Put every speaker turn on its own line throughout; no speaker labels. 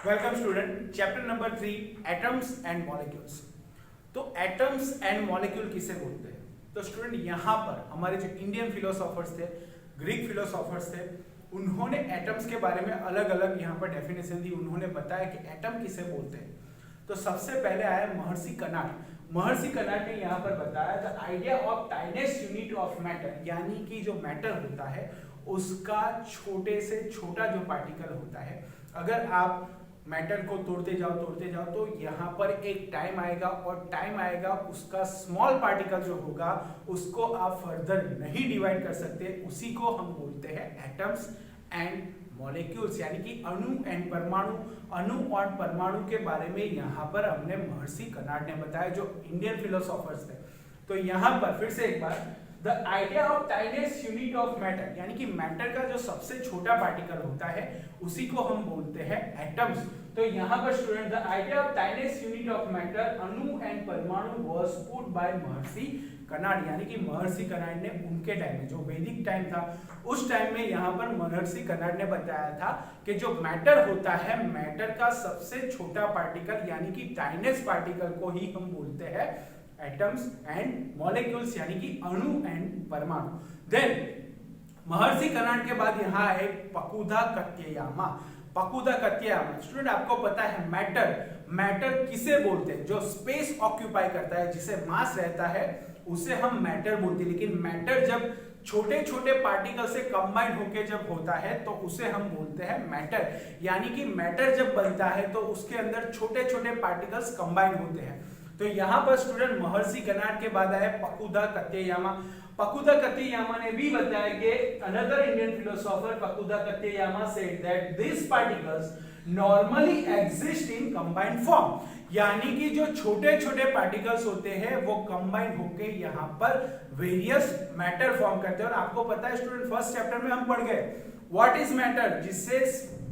Welcome student, chapter number 3 atoms and molecules. तो atoms and molecule किसे बोलते हैं? तो स्टूडेंट यहाँ पर हमारे जो इंडियन फिलोसोफर्स थे, ग्रीक फिलोसोफर्स थे, उन्होंने एटम्स के बारे में अलग अलग यहाँ पर डेफिनेशन दी। उन्होंने बताया कि एटम किसे बोलते हैं। तो सबसे पहले आया महर्षि कनाड। महर्षि कनाड ने यहाँ पर बताया the idea of tiniest unit of matter, यानी कि जो मैटर होता है उसका छोटे से छोटा जो पार्टिकल होता है, अगर आप मैटर को तोड़ते जाओ तो यहाँ पर एक टाइम आएगा और टाइम आएगा उसका स्मॉल पार्टिकल जो होगा उसको आप फर्दर नहीं डिवाइड कर सकते। उसी को हम बोलते हैं एटम्स एंड मॉलिक्यूल्स, यानी कि अणु एंड परमाणु। अणु और परमाणु के बारे में यहाँ पर हमने महर्षि कनाड ने बताया, जो इंडियन फिलोसोफर्स थे। तो यहाँ पर फिर से एक बार the idea of tiniest unit of matter, यानी कि मैटर का जो सबसे छोटा पार्टिकल होता है उसी को हम बोलते हैं एटम्स। तो यहाँ पर student the idea of tiniest unit of matter अणु एंड परमाणु was put by Maharshi Kanad, यानी कि महर्षि कनाड ने उनके टाइम में, जो वैदिक टाइम था उस टाइम में, यहाँ पर महर्षि कनाड ने बताया था कि जो मैटर होता है, मैटर का सबसे छोटा पार्टिकल यानी कि टाइनेस्ट पार्टिकल को ही हम बोलते हैं एटम्स एंड मॉलिक्यूल्स, यानी कि अणु एंड परमाणु। देन महर्षि कनाड के बाद यहाँ आए पकुदा कत्ययामा। पकुदा कत्ययामा स्टूडेंट आपको पता है मैटर किसे बोलते हैं? जो स्पेस ऑक्यूपाई करता है, जिसे मास रहता है, उसे हम मैटर बोलते हैं। लेकिन मैटर जब छोटे छोटे पार्टिकल से कंबाइन होके जब होता है तो उसे हम बोलते हैं मैटर, यानी कि मैटर जब बनता है तो उसके अंदर छोटे छोटे पार्टिकल्स कंबाइन होते हैं। तो यहाँ पर स्टूडेंट महर्षि कनाड के बाद आए पकुदा कत्ययामा। पकुदा कत्ययामा ने भी बताया कि another Indian philosopher Pakudha Katyayana said that this particles normally exist in combined form, यानी कि जो छोटे छोटे पार्टिकल्स होते हैं वो कंबाइन होके यहाँ पर वेरियस मैटर फॉर्म करते हैं। और आपको पता है स्टूडेंट फर्स्ट चैप्टर में हम पढ़ गए व्हाट इज मैटर, जिससे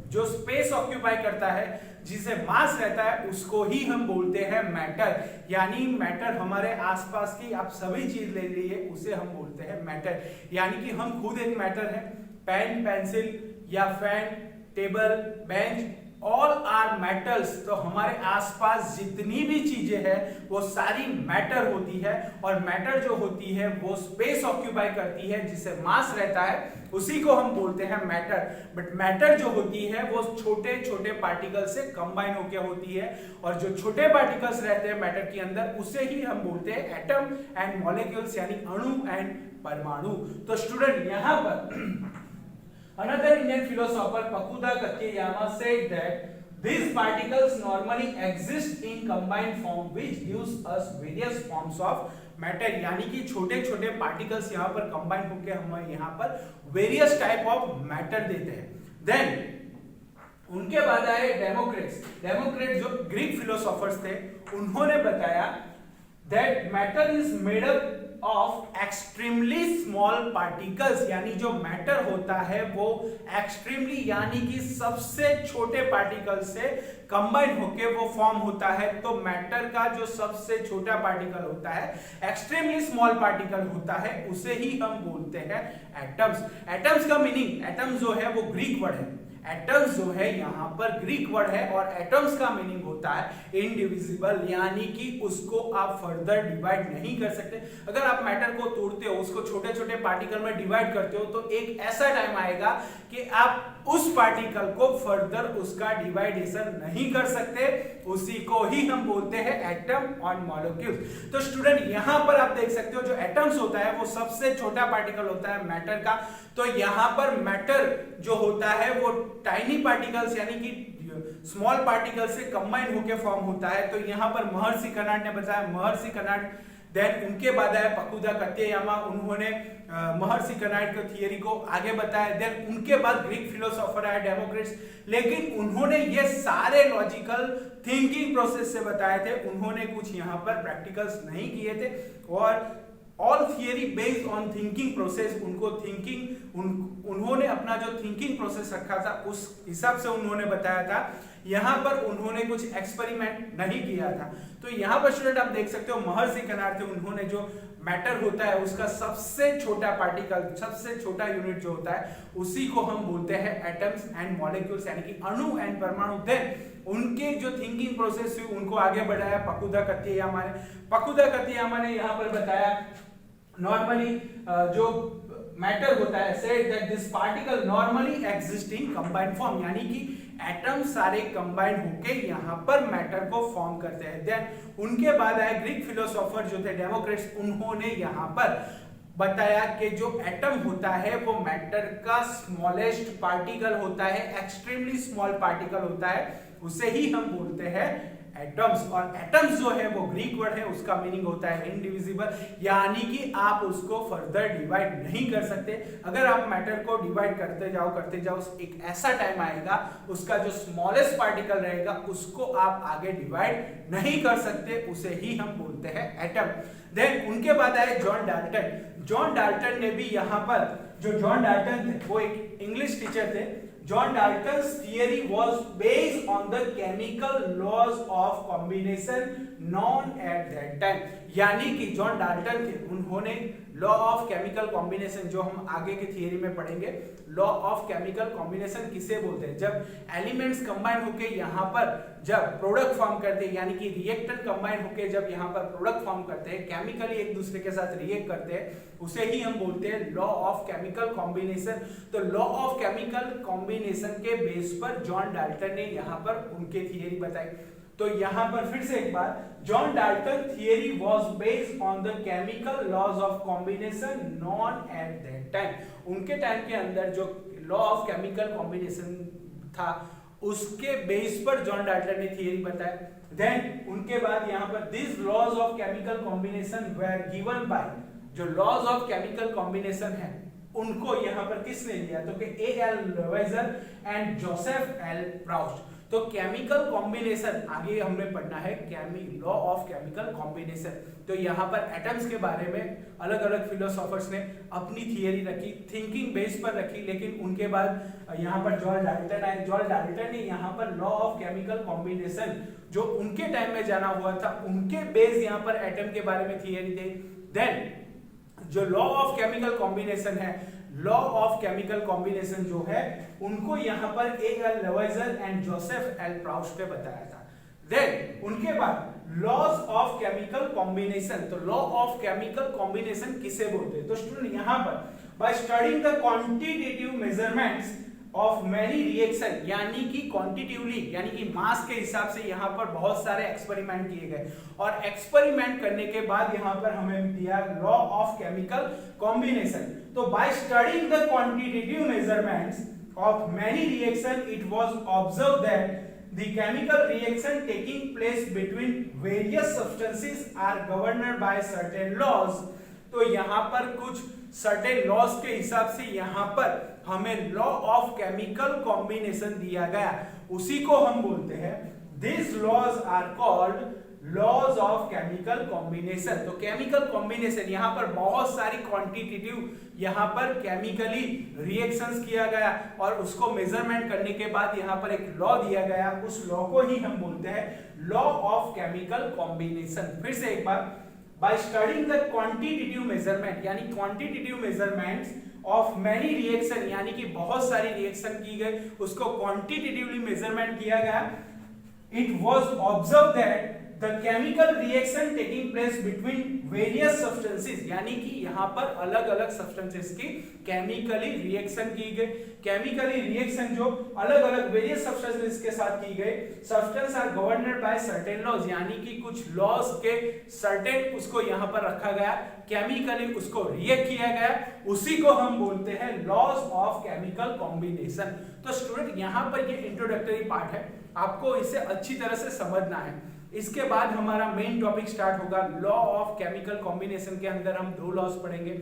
जो स्पेस ऑक्यूपाई करता है, जिसे मास रहता है, उसको ही हम बोलते हैं मैटर। यानी मैटर हमारे आसपास की आप सभी चीज ले लीजिए, उसे हम बोलते हैं मैटर। यानी कि हम खुद एक मैटर है। पेन, पेंसिल या fan, table, bench, all are metals. तो हमारे आसपास जितनी भी चीजें हैं वो सारी मैटर होती है, और मैटर जो होती है वो स्पेस ऑक्यूपाई करती है, जिसे मास रहता है, उसी को हम बोलते हैं मैटर। बट मैटर जो होती है वो छोटे छोटे पार्टिकल से कंबाइन होकर होती है, और जो छोटे पार्टिकल्स रहते हैं मैटर के अंदर उसे ही हम बोलते हैं एटम एंड मॉलिक्यूल्स, यानी अणु एंड परमाणु। तो स्टूडेंट यहाँ पर another Indian philosopher Pakuda Katayama said that these particles normally exist in combined form which gives us various forms of matter, यानी कि छोटे छोटे पार्टिकल्स यहाँ पर कंबाइन होकर हमें यहाँ पर वेरियस टाइप ऑफ मैटर देते हैं। देन उनके बाद आए डेमोक्रेट्स जो ग्रीक फिलोसोफर्स थे, उन्होंने बताया that matter is made up of extremely small particles, यानी जो मैटर होता है वो एक्सट्रीमली यानी कि सबसे छोटे पार्टिकल से कंबाइन होके वो फॉर्म होता है। तो मैटर का जो सबसे छोटा पार्टिकल होता है, एक्सट्रीमली स्मॉल पार्टिकल होता है, उसे ही हम बोलते हैं एटम्स। एटम्स का मीनिंग, एटम्स जो है वो ग्रीक वर्ड है। एटम्स जो है यहाँ पर ग्रीक वर्ड है, और एटम्स का मीनिंग होता है इनडिविजिबल, यानी कि उसको आप फर्दर डिवाइड नहीं कर सकते। अगर आप मैटर को तोड़ते हो, उसको छोटे छोटे पार्टिकल में डिवाइड करते हो, तो एक ऐसा टाइम आएगा कि आप उस पार्टिकल को फर्दर उसका डिवाइडेशन नहीं कर सकते। उसी को ही हम बोलते हैं एटम और मॉलिक्यूल्स। तो स्टूडेंट यहाँ पर आप देख सकते हो जो एटम्स होता है वो सबसे छोटा पार्टिकल होता है मैटर का। तो यहाँ पर मैटर जो होता है वो टाइनी पार्टिकल्स यानी कि स्मॉल पार्टिकल से कंबाइन होकर फॉर्म होता है। तो यहाँ पर महर्षि कनाड ने बताया, महर्षि कनाड। देन उनके बाद आया पकुदा कत्ययामा, उन्होंने महर्षि कनाड के थियरी को आगे बताया। देन उनके बाद ग्रीक फिलोसोफर आए डेमोक्रेट्स, लेकिन उन्होंने ये सारे लॉजिकल थिंकिंग प्रोसेस से बताए थे, उन्होंने कुछ यहाँ पर प्रैक्टिकल्स नहीं किए थे। और all theory based on thinking process, उनको उन्होंने अपना जो थिंकिंग प्रोसेस रखा था उस हिसाब से उन्होंने बताया था। यहाँ पर उन्होंने कुछ एक्सपेरिमेंट नहीं किया था। तो यहाँ पर स्टूडेंट आप देख सकते हो महर्षि कनाड थे, उन्होंने जो मैटर होता है उसका सबसे छोटा पार्टिकल, सबसे छोटा यूनिट जो होता है, उसी को हम बोलते हैं एटम्स एंड मॉलिक्यूल्स, यानी कि अणु एंड परमाणु। देन उनके जो थिंकिंग प्रोसेस हुई उनको आगे बढ़ाया पकुदा कतियामा ने। पकुदा कतियामा ने यहाँ पर बताया नॉर्मली जो मैटर होता है said that this particle normally exist in combined form, यानी कि एटम सारे कंबाइंड होके यहाँ पर मैटर को फॉर्म करते हैं। देन उनके बाद आए ग्रीक फिलोसोफर जो थे डेमोक्रेट्स, उन्होंने यहाँ पर बताया कि जो एटम होता है वो मैटर का स्मॉलेस्ट पार्टिकल होता है, एक्सट्रीमली स्मॉल पार्टिकल होता है, उसे ही हम बोलते हैं एटम्स। और एटम्स जो है वो ग्रीक वर्ड है, उसका मीनिंग होता है इनडिविजिबल, यानी कि आप उसको फर्दर डिवाइड नहीं कर सकते। अगर आप मैटर को डिवाइड करते जाओ एक ऐसा टाइम आएगा उसका जो स्मॉलेस्ट पार्टिकल रहेगा उसको आप आगे डिवाइड नहीं कर सकते, उसे ही हम बोलते हैं एटम। देन उनके बाद आए जॉन डाल्टन। जॉन डाल्टन ने भी यहाँ पर, जो जॉन डाल्टन थे वो एक इंग्लिश टीचर थे। John Dalton's theory was based on the chemical laws of combination known at that time, यानी कि जॉन डाल्टन थे, उन्होंने लॉ ऑफ केमिकल कॉम्बिनेशन, जो हम आगे की थियरी में पढ़ेंगे, लॉ ऑफ केमिकल कॉम्बिनेशन किसे बोलते हैं, जब एलिमेंट्स कंबाइन होके यहाँ पर जब प्रोडक्ट फॉर्म करते हैं, यानी कि रिएक्टेंट कंबाइन होके जब यहाँ पर प्रोडक्ट फॉर्म करते हैं, केमिकली एक दूसरे के साथ रिएक्ट करते हैं, उसे ही हम बोलते हैं लॉ ऑफ केमिकल कॉम्बिनेशन। तो लॉ ऑफ केमिकल कॉम्बिनेशन के बेस पर जॉन डाल्टन ने यहाँ पर उनके थियरी बताई। तो यहाँ पर फिर से एक बार, John Dalton theory was based on the chemical laws of combination known at that time. उनके टाइम के अंदर जो लॉ ऑफ केमिकल कॉम्बिनेशन था उसके बेस पर जॉन डाल्टन ने थियरी बताया। देन उनके बाद यहाँ पर this laws of chemical combination were given by, जो लॉज ऑफ केमिकल कॉम्बिनेशन है उनको यहाँ पर किसने दिया, तो कि A.L. Lavoisier and Joseph L Proust. तो केमिकल कॉम्बिनेशन आगे हमने पढ़ना है, लॉ ऑफ केमिकल कॉम्बिनेशन। तो यहाँ पर एटम्स के बारे में अलग अलग फिलोसोफर्स ने अपनी थियरी रखी, थिंकिंग बेस पर रखी, लेकिन उनके बाद यहाँ पर जॉन डाल्टन आए। जॉन डाल्टन ने यहाँ पर लॉ ऑफ केमिकल कॉम्बिनेशन जो उनके टाइम में जाना हुआ था उनके बेस यहाँ पर एटम के बारे में थियरी दी। देन जो लॉ ऑफ केमिकल कॉम्बिनेशन है, लॉ ऑफ केमिकल कॉम्बिनेशन जो है उनको यहाँ पर A.L. Lavoisier and Joseph L Proust ने बताया था। देन उनके बाद लॉज ऑफ केमिकल कॉम्बिनेशन। तो लॉ ऑफ केमिकल कॉम्बिनेशन किसे बोलते हैं, तो स्टूडेंट यहाँ पर by studying the quantitative measurements of many reaction, यानी कि क्वांटिटिवली यानी कि मास के हिसाब से यहाँ पर बहुत सारे एक्सपेरिमेंट किए गए, और एक्सपेरिमेंट करने के बाद यहाँ पर हमें दिया लॉ ऑफ केमिकल कॉम्बिनेशन। तो by studying the quantitative measurements of many reaction it was observe that the chemical reaction taking place between various substances are governed by certain laws। तो यहाँ पर कुछ certain laws के हिसाब से यहाँ पर हमें law of chemical combination दिया गया, उसी को हम बोलते हैं these laws are called laws of chemical combination. तो केमिकल कॉम्बिनेशन यहाँ पर बहुत सारी क्वांटिटेटिव यहाँ पर केमिकली रिएक्शंस किया गया और उसको मेजरमेंट करने के बाद यहाँ पर एक लॉ दिया गया, उस लॉ को ही हम बोलते हैं लॉ ऑफ केमिकल कॉम्बिनेशन। फिर से एक बार, by studying the quantitative measurement, यानी quantitative measurements of many reaction, यानी कि बहुत सारी रिएक्शन की गई, उसको क्वांटिटेटिवली मेजरमेंट किया गया। It was observe that the chemical reaction taking place between various substances, यानी कि यहाँ पर अलग अलग substances की केमिकली रिएक्शन की गई। केमिकली रिएक्शन जो अलग अलग वेरियस सब्सटेंसेस के साथ की गई, substance are governed by certain laws, यानी कि कुछ लॉज के सर्टेन उसको यहाँ पर रखा गया, केमिकली उसको रिएक्ट किया गया, उसी को हम बोलते हैं लॉज ऑफ केमिकल कॉम्बिनेशन। तो स्टूडेंट यहाँ पर ये इंट्रोडक्टरी पार्ट है, आपको इसे अच्छी तरह से समझना है। इसके बाद हमारा मेन टॉपिक स्टार्ट होगा लॉ ऑफ केमिकल कॉम्बिनेशन के अंदर हम दो लॉज पढ़ेंगे।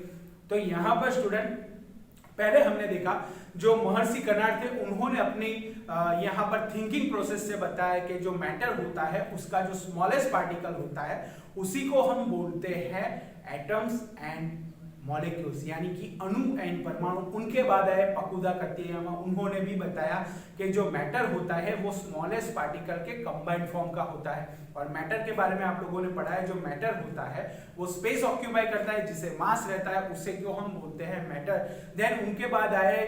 तो यहाँ पर स्टूडेंट पहले हमने देखा जो महर्षि कर्नाड थे उन्होंने अपनी यहाँ पर थिंकिंग प्रोसेस से बताया कि जो मैटर होता है उसका जो स्मॉलेस्ट पार्टिकल होता है उसी को हम बोलते हैं एटम्स एंड मॉलिक्यूल्स यानी कि अणु एंड परमाणु। उनके बाद आए पकुदा कत्तेयामा, उन्होंने भी बताया कि जो मैटर होता है वो स्मॉलेस्ट पार्टिकल के कंबाइंड फॉर्म का होता है। और मैटर के बारे में आप लोगों ने पढ़ा है, जो मैटर होता है वो स्पेस ऑक्यूपाई करता है, जिसे मास रहता है, उसे क्यों हम बोलते हैं मैटर। देन उनके बाद आए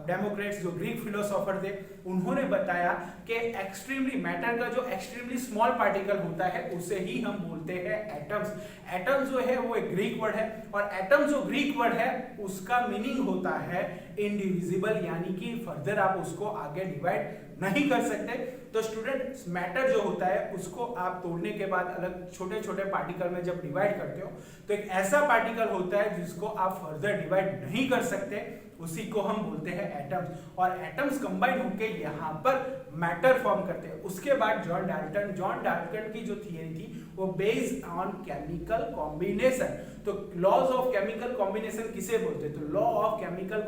डेमोक्रेट्स, जो ग्रीक फिलोसोफर थे, उन्होंने बताया कि एक्सट्रीमली मैटर का जो एक्सट्रीमली स्मॉल पार्टिकल होता है उसे ही हम बोलते हैं एटम्स। एटम्स जो है वो एक ग्रीक वर्ड है, और एटम जो ग्रीक वर्ड है उसका मीनिंग होता है इंडिविजिबल, यानी कि फर्दर आप उसको आगे डिवाइड नहीं कर सकते। तो स्टूडेंट मैटर जो होता है उसको आप तोड़ने के बाद अलग छोटे छोटे पार्टिकल में जब डिवाइड करते हो तो एक ऐसा पार्टिकल होता है जिसको आप फर्दर डिवाइड नहीं कर सकते, उसी को हम बोलते हैं एटम्स। और एटम्स कंबाइन होकर यहाँ पर मैटर फॉर्म करते हैं। उसके बाद जॉन डाल्टन की जो थियरी थी वो बेस्ड ऑन केमिकल कॉम्बिनेशन। तो लॉज ऑफ केमिकल कॉम्बिनेशन किसे बोलते हैं? तो लॉ ऑफ केमिकल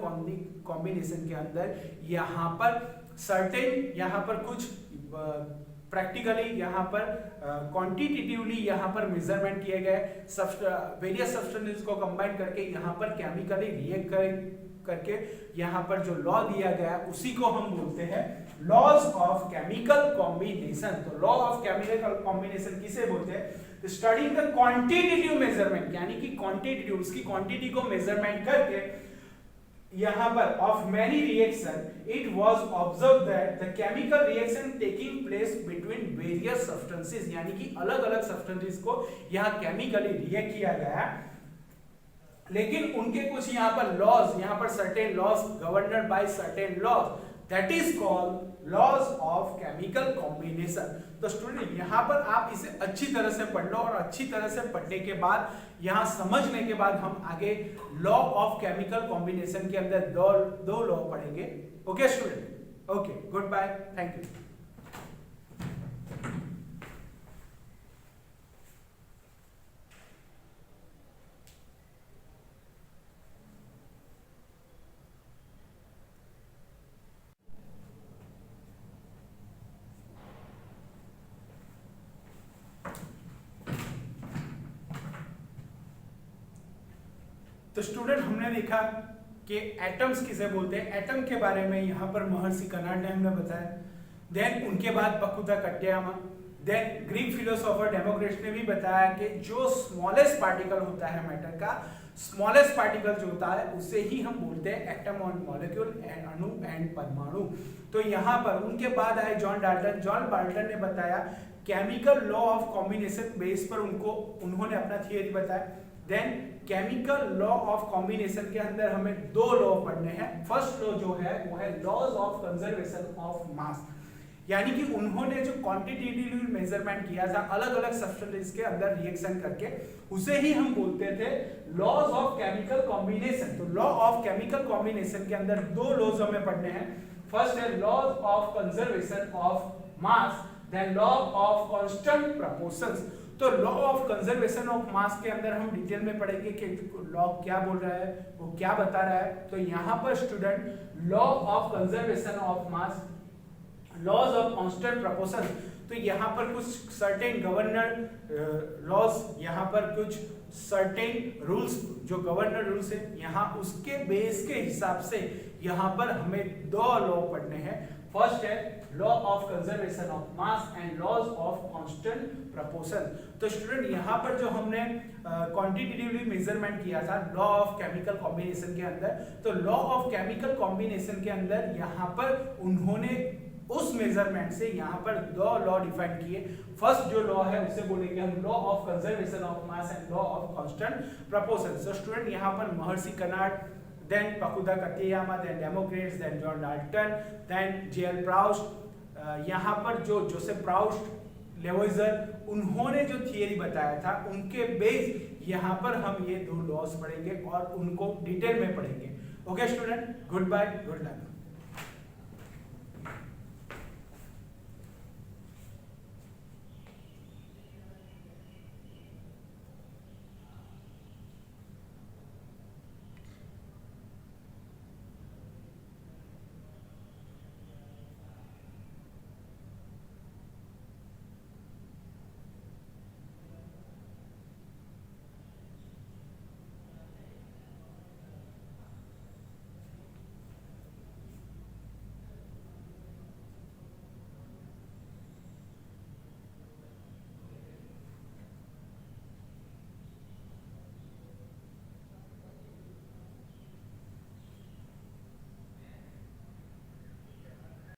कॉम्बिनेशन के अंदर यहाँ पर सर्टेन, यहाँ पर कुछ प्रैक्टिकली यहाँ पर क्वांटिटेटिवली यहाँ पर मेजरमेंट किए गए, वेरियस सब्सटेंसेस को कंबाइन करके यहाँ पर केमिकली रिएक्ट करके यहाँ पर जो लॉ दिया गया उसी को हम बोलते हैं लॉज ऑफ केमिकल कॉम्बिनेशन। तो लॉ ऑफ केमिकल कॉम्बिनेशन किसे बोलते हैं? स्टडीइंग द क्वांटिटेटिव मेजरमेंट, यानी कि क्वांटिटेटिव, उसकी क्वांटिटी को मेजरमेंट करके यहाँ पर of many reaction it was observe that the chemical reaction taking place between various substances, यानी कि अलग अलग सब्सटेंसेस को यहाँ केमिकली रिएक्ट किया गया। लेकिन उनके कुछ यहाँ पर लॉज, यहाँ पर certain laws governed by certain laws, that is called laws of chemical combination. तो स्टूडेंट यहाँ पर आप इसे अच्छी तरह से पढ़ लो, और अच्छी तरह से पढ़ने के बाद यहाँ समझने के बाद हम आगे लॉ ऑफ केमिकल कॉम्बिनेशन के अंदर दो लॉ पढ़ेंगे। Okay student, okay, good bye, thank you. तो स्टूडेंट हमने देखा कि एटम्स किसे बोलते हैं। एटम के बारे में यहाँ पर महर्षि कर्नाड ने हमने बताया। देन उनके बाद पकुदा कट्टेयामा, देन ग्रीक फिलोसोफर डेमोक्रिटस ने भी बताया कि जो स्मॉलेस्ट पार्टिकल होता है मैटर का, स्मॉलेस्ट पार्टिकल जो होता है उसे ही हम बोलते हैं एटम और मॉलिक्यूल एंड अणु एंड परमाणु। तो यहाँ पर उनके बाद आए जॉन डाल्टन ने बताया chemical law of combination base पर उन्होंने अपना थियरी बताया। Then chemical law of combination के अंदर हमें दो लॉ पढ़ने हैं। फर्स्ट लॉ जो है वो है laws of conservation of mass, यानी कि उन्होंने जो क्वांटिटेटिव मेजरमेंट किया था अलग अलग सब्सटेंसेस के अंदर रिएक्शन करके, उसे ही हम बोलते थे लॉज ऑफ केमिकल कॉम्बिनेशन। तो लॉ ऑफ केमिकल कॉम्बिनेशन के अंदर दो लॉज हमें पढ़ने हैं। फर्स्ट है laws of conservation of mass, then law of constant proportions. तो law of conservation of mass के अंदर हम डिटेल में पढ़ेंगे कि लॉ क्या बोल रहा है, वो क्या बता रहा है। तो यहाँ पर student law of conservation of mass, laws of constant proportion, तो यहाँ पर कुछ सर्टेन गवर्नर लॉज, यहाँ पर कुछ सर्टेन रूल्स जो गवर्नर रूल्स है, यहाँ उसके बेस के हिसाब से यहाँ पर हमें दो लॉ पढ़ने हैं। फर्स्ट है law of conservation of mass and laws of constant proportion. तो स्टूडेंट यहाँ पर जो हमने क्वांटिटेटिवली मेजरमेंट किया था लॉ ऑफ केमिकल कॉम्बिनेशन के अंदर, तो लॉ ऑफ केमिकल कॉम्बिनेशन के अंदर यहाँ पर उन्होंने उस मेजरमेंट से यहाँ पर दो लॉ डिफाइन किए। फर्स्ट जो लॉ है उसे बोलेंगे हम law of conservation of mass and law of constant proportion. So student यहाँ पर महर्षि Karnad, then Pakuda Kateyama, then Democritus, then John Dalton, then J.L. Proust, यहाँ पर जो जोसेफ प्राउस्ट, लेवोइजर, उन्होंने जो थियरी बताया था उनके बेस यहाँ पर हम ये दो लॉस पढ़ेंगे और उनको डिटेल में पढ़ेंगे। Okay student, good bye, good luck.